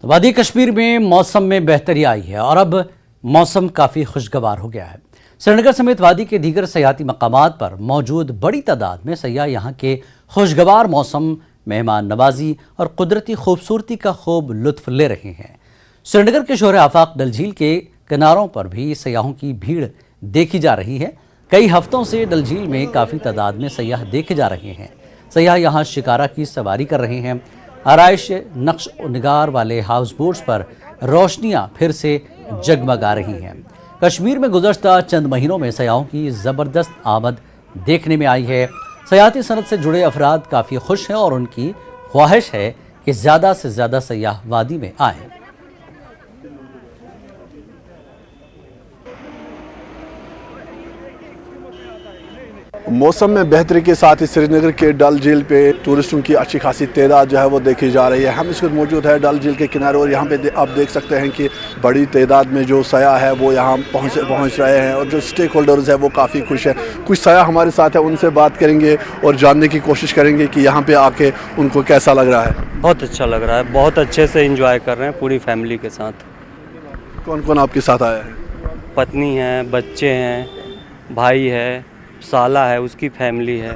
वादी कश्मीर में मौसम में बेहतरी आई है और अब मौसम काफ़ी खुशगवार हो गया है। श्रीनगर समेत वादी के दीगर सयाहती मकामात पर मौजूद बड़ी तादाद में सयाह यहाँ के खुशगवार मौसम, मेहमान नवाजी और कुदरती खूबसूरती का खूब लुत्फ ले रहे हैं। श्रीनगर के शोहर आफाक डल झील के किनारों पर भी सयाहों की भीड़ देखी जा रही है। कई हफ्तों से डल झील में काफ़ी तादाद में सयाह देखे जा रहे हैं। सयाह यहाँ शिकारा की सवारी कर रहे हैं। आराइश नक्श निगार वाले हाउस बोट्स पर रोशनियां फिर से जगमगा रही हैं। कश्मीर में गुज़श्ता चंद महीनों में सयाहों की ज़बरदस्त आमद देखने में आई है। सयाहती सनत से जुड़े अफराद काफ़ी खुश हैं और उनकी ख्वाहिश है कि ज़्यादा से ज़्यादा सयाह वादी में आएँ। मौसम में बेहतरी के साथ ही श्रीनगर के डल झील पे टूरिस्टों की अच्छी खासी तादाद जो है वो देखी जा रही है। हम इस वक्त मौजूद है डल झील के किनारे और यहाँ पे आप देख सकते हैं कि बड़ी तादाद में जो सयाह है वो यहाँ पहुँच रहे हैं और जो स्टेक होल्डर्स है वो काफ़ी खुश है। कुछ सयाह हमारे साथ है, उनसे बात करेंगे और जानने की कोशिश करेंगे कि यहाँ पर आके उनको कैसा लग रहा है। बहुत अच्छा लग रहा है, बहुत अच्छे से इंजॉय कर रहे हैं पूरी फैमिली के साथ। कौन कौन आपके साथ आया है? पत्नी है, बच्चे हैं, भाई है, साला है, उसकी फैमिली है।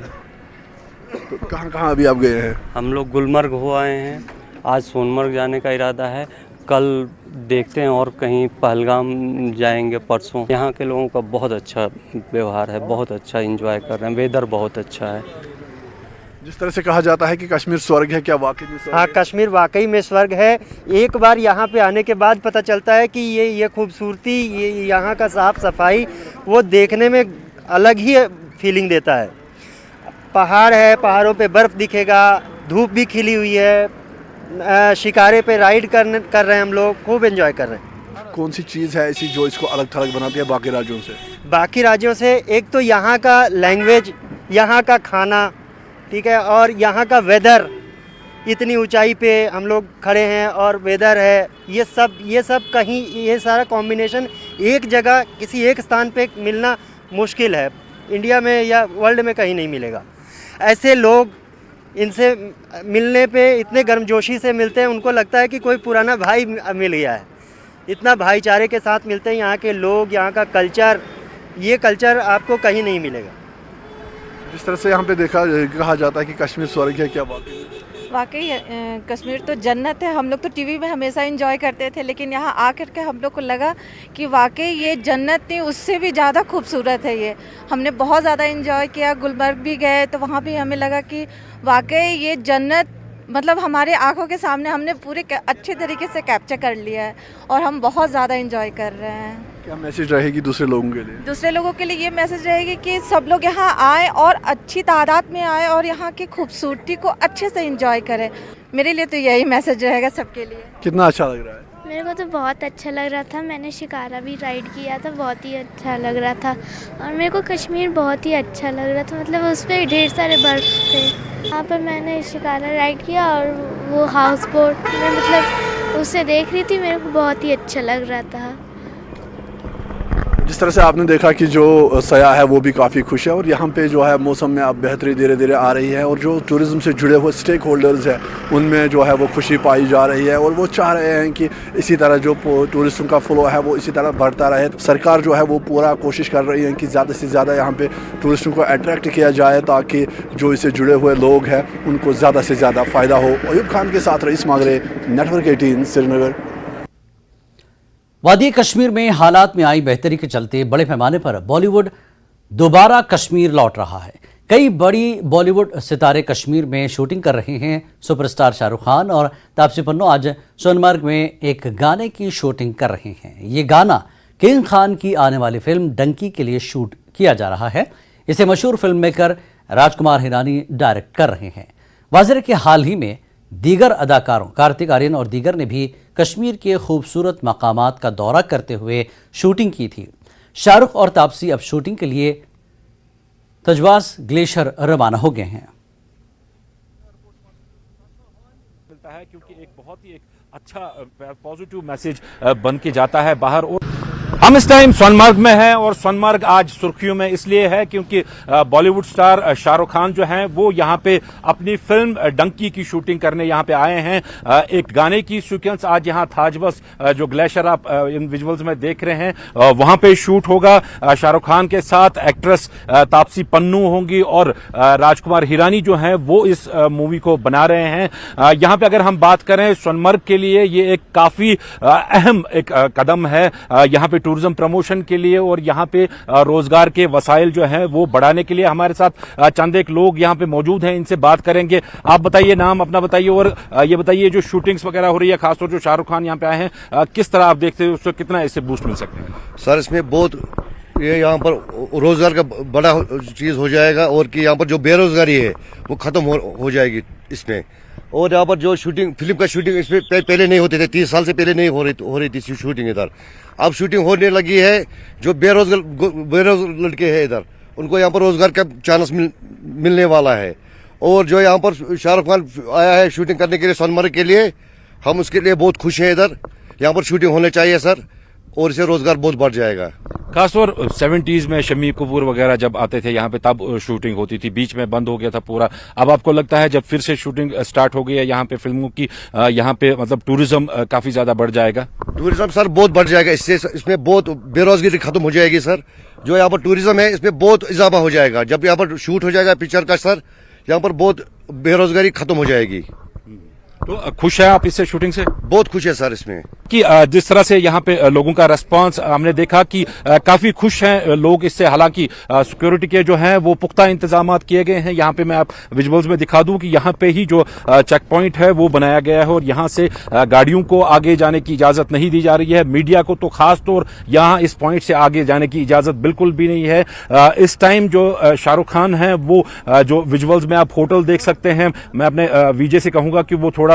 तो कहाँ अभी आप गए हैं? हम लोग गुलमर्ग हो आए हैं, आज सोनमर्ग जाने का इरादा है, कल देखते हैं और कहीं पहलगाम जाएंगे परसों। यहाँ के लोगों का बहुत अच्छा व्यवहार है, बहुत अच्छा एंजॉय कर रहे हैं, वेदर बहुत अच्छा है। जिस तरह से कहा जाता है कि कश्मीर स्वर्ग है, क्या वाकई में स्वर्ग? हाँ, कश्मीर वाकई में स्वर्ग है। एक बार यहाँ पे आने के बाद पता चलता है कि ये खूबसूरती, ये यहाँ का साफ़ सफाई वो देखने में अलग ही फीलिंग देता है। पहाड़ है, पहाड़ों पे बर्फ़ दिखेगा, धूप भी खिली हुई है, शिकारे पे राइड कर रहे हैं हम लोग, खूब एंजॉय कर रहे हैं। कौन सी चीज़ है ऐसी जो इसको अलग थलग बनाती है बाकी राज्यों से? बाकी राज्यों से एक तो यहाँ का लैंग्वेज, यहाँ का खाना, ठीक है, और यहाँ का वेदर। इतनी ऊंचाई पे हम लोग खड़े हैं और वेदर है, ये सब कहीं, ये सारा कॉम्बिनेशन एक जगह किसी एक स्थान पे मिलना मुश्किल है। इंडिया में या वर्ल्ड में कहीं नहीं मिलेगा। ऐसे लोग, इनसे मिलने पे इतने गर्मजोशी से मिलते हैं, उनको लगता है कि कोई पुराना भाई मिल गया है। इतना भाईचारे के साथ मिलते हैं यहाँ के लोग, यहाँ का कल्चर, ये कल्चर आपको कहीं नहीं मिलेगा। जिस तरह से यहाँ पे कहा जाता है कि कश्मीर स्वर्ग है, क्या बात है? वाकई कश्मीर तो जन्नत है। हम लोग तो टीवी में हमेशा एंजॉय करते थे, लेकिन यहाँ आकर के हम लोग को लगा कि वाकई ये जन्नत नहीं, उससे भी ज़्यादा खूबसूरत है ये। हमने बहुत ज़्यादा एंजॉय किया। गुलमर्ग भी गए तो वहाँ भी हमें लगा कि वाकई ये जन्नत मतलब हमारे आंखों के सामने हमने पूरे अच्छे तरीके से कैप्चर कर लिया है और हम बहुत ज़्यादा एंजॉय कर रहे हैं। क्या मैसेज रहेगी दूसरे लोगों के लिए? दूसरे लोगों के लिए ये मैसेज रहेगी कि सब लोग यहाँ आए और अच्छी तादाद में आए और यहाँ की खूबसूरती को अच्छे से एंजॉय करें। मेरे लिए तो यही मैसेज रहेगा सबके लिए। कितना अच्छा लग रहा है? मेरे को तो बहुत अच्छा लग रहा था। मैंने शिकारा भी राइड किया था, बहुत ही अच्छा लग रहा था। और मेरे को कश्मीर बहुत ही अच्छा लग रहा था, मतलब उस पर ढेर सारे बर्फ़ थे। वहाँ पर मैंने शिकारा राइड किया और वो हाउस बोट में मतलब उससे देख रही थी, मेरे को बहुत ही अच्छा लग रहा था। जिस तरह से आपने देखा कि जो सयाह है वो भी काफ़ी खुश है और यहाँ पे जो है मौसम में अब बेहतरी धीरे धीरे आ रही है और जो टूरिज़्म से जुड़े हुए स्टेक होल्डर्स हैं उनमें जो है वो खुशी पाई जा रही है और वो चाह रहे हैं कि इसी तरह जो टूरिस्टों का फ्लो है वो इसी तरह बढ़ता रहे। सरकार जो है वो पूरा कोशिश कर रही है कि ज़्यादा से ज़्यादा यहाँ पे टूरिस्टों को अट्रैक्ट किया जाए ताकि जो इससे जुड़े हुए लोग हैं उनको ज़्यादा से ज़्यादा फ़ायदा हो। अयूब खान के साथ रईस मागरे, नेटवर्क 18, श्रीनगर। वादी कश्मीर में हालात में आई बेहतरी के चलते बड़े पैमाने पर बॉलीवुड दोबारा कश्मीर लौट रहा है। कई बड़ी बॉलीवुड सितारे कश्मीर में शूटिंग कर रहे हैं। सुपरस्टार शाहरुख खान और तापसी पन्नू आज सोनमर्ग में एक गाने की शूटिंग कर रहे हैं। ये गाना किंग खान की आने वाली फिल्म डंकी के लिए शूट किया जा रहा है। इसे मशहूर film maker Rajkumar Hirani direct कर रहे हैं। वाज़ेह कि हाल ही में दीगर अदाकारों कार्तिक आर्यन और दीगर ने भी कश्मीर के खूबसूरत मकामात का दौरा करते हुए शूटिंग की थी। शाहरुख और तापसी अब शूटिंग के लिए तजवास ग्लेशियर रवाना हो गए हैं। मिलता है क्योंकि एक बहुत ही अच्छा पॉजिटिव मैसेज बन के जाता है बाहर। और हम इस टाइम सोनमर्ग में हैं और सोनमर्ग आज सुर्खियों में इसलिए है क्योंकि बॉलीवुड स्टार शाहरुख खान जो हैं वो यहाँ पे अपनी फिल्म डंकी की शूटिंग करने यहाँ पे आए हैं। एक गाने की सीक्वेंस आज यहाँ थाजवस जो ग्लेशियर आप इन विजुअल्स में देख रहे हैं वहां पे शूट होगा। शाहरुख खान के साथ एक्ट्रेस तापसी पन्नू होंगी और राजकुमार हिरानी जो हैं वो इस मूवी को बना रहे हैं। यहाँ पे अगर हम बात करें सोनमर्ग के लिए ये एक काफी अहम एक कदम है यहाँ पे टूरिज्म प्रमोशन के लिए और यहाँ पे रोजगार के वसाइल जो हैं वो बढ़ाने के लिए। हमारे साथ चंद एक लोग यहाँ पे मौजूद हैं, इनसे बात करेंगे। आप बताइए, नाम अपना बताइए और ये बताइए जो शूटिंग्स वगैरह हो रही है, खासतौर जो शाहरुख खान यहाँ पे आए हैं, किस तरह आप देखते हैं, उससे कितना इससे बूस्ट मिल सकते हैं? सर इसमें बहुत ये यहाँ पर रोजगार का बड़ा चीज हो जाएगा और कि यहाँ पर जो बेरोजगारी है वो खत्म हो जाएगी इसमें। और यहाँ पर जो शूटिंग फिल्म का शूटिंग इसमें पहले नहीं होते थे, 30 साल से पहले नहीं हो रही थी शूटिंग इधर। अब शूटिंग होने लगी है। जो बेरोजगार लड़के हैं इधर उनको यहाँ पर रोजगार का चांस मिलने वाला है। और जो यहाँ पर शाहरुख खान आया है शूटिंग करने के लिए सोनमर्ग के लिए, हम उसके लिए बहुत खुश हैं। इधर यहाँ पर शूटिंग होने चाहिए सर और इससे रोजगार बहुत बढ़ जाएगा। खासतौर 70s में शम्मी कपूर वगैरह जब आते थे यहाँ पे तब शूटिंग होती थी, बीच में बंद हो गया था पूरा। अब आपको लगता है जब फिर से शूटिंग स्टार्ट हो गई है यहाँ पे फिल्मों की, यहाँ पे मतलब टूरिज्म काफी ज्यादा बढ़ जाएगा? टूरिज्म सर बहुत बढ़ जाएगा इससे, इसमें बहुत बेरोजगारी खत्म हो जाएगी सर। जो यहाँ पर टूरिज्म है इसमें बहुत इजाफा हो जाएगा। जब यहाँ पर शूट हो जाएगा पिक्चर का सर, यहाँ पर बहुत बेरोजगारी खत्म हो जाएगी। तो खुश है आप इससे, शूटिंग से? बहुत खुश है सर इसमें कि जिस तरह से यहाँ पे लोगों का रेस्पॉन्स हमने देखा कि काफी खुश हैं लोग इससे। हालांकि सिक्योरिटी के जो हैं वो पुख्ता इंतजाम किए गए हैं। यहाँ पे मैं आप विजुअल्स में दिखा दूं कि यहाँ पे ही जो चेक पॉइंट है वो बनाया गया है और यहाँ से गाड़ियों को आगे जाने की इजाजत नहीं दी जा रही है। मीडिया को तो खास तौर यहाँ इस पॉइंट से आगे जाने की इजाजत बिल्कुल भी नहीं है। इस टाइम जो शाहरुख खान है वो जो विजुअल्स में आप होटल देख सकते हैं, मैं अपने वीजे से कहूंगा कि वो थोड़ा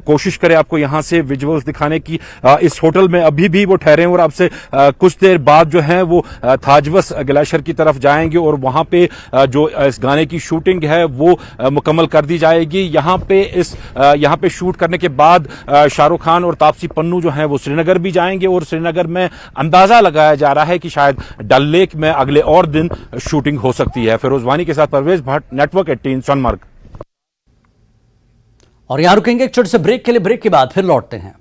कोशिश करे आपको यहाँ से विजुअल्स दिखाने की। इस होटल में अभी भी वो ठहरे और आपसे कुछ देर बाद जो है वो थाजवस ग्लेशियर की तरफ जाएंगे और वहां पे जो इस गाने की शूटिंग है वो मुकम्मल कर दी जाएगी। यहाँ पे शूट करने के बाद शाहरुख खान और तापसी पन्नू जो है वो श्रीनगर भी जाएंगे और श्रीनगर में अंदाजा लगाया जा रहा है कि शायद डल लेक में अगले और दिन शूटिंग हो सकती है। फिरोज वानी के साथ परवेज भट्ट, नेटवर्क 18 सोनमर्ग। और यहां रुकेंगे एक छोटे से ब्रेक के लिए। ब्रेक के बाद फिर लौटते हैं।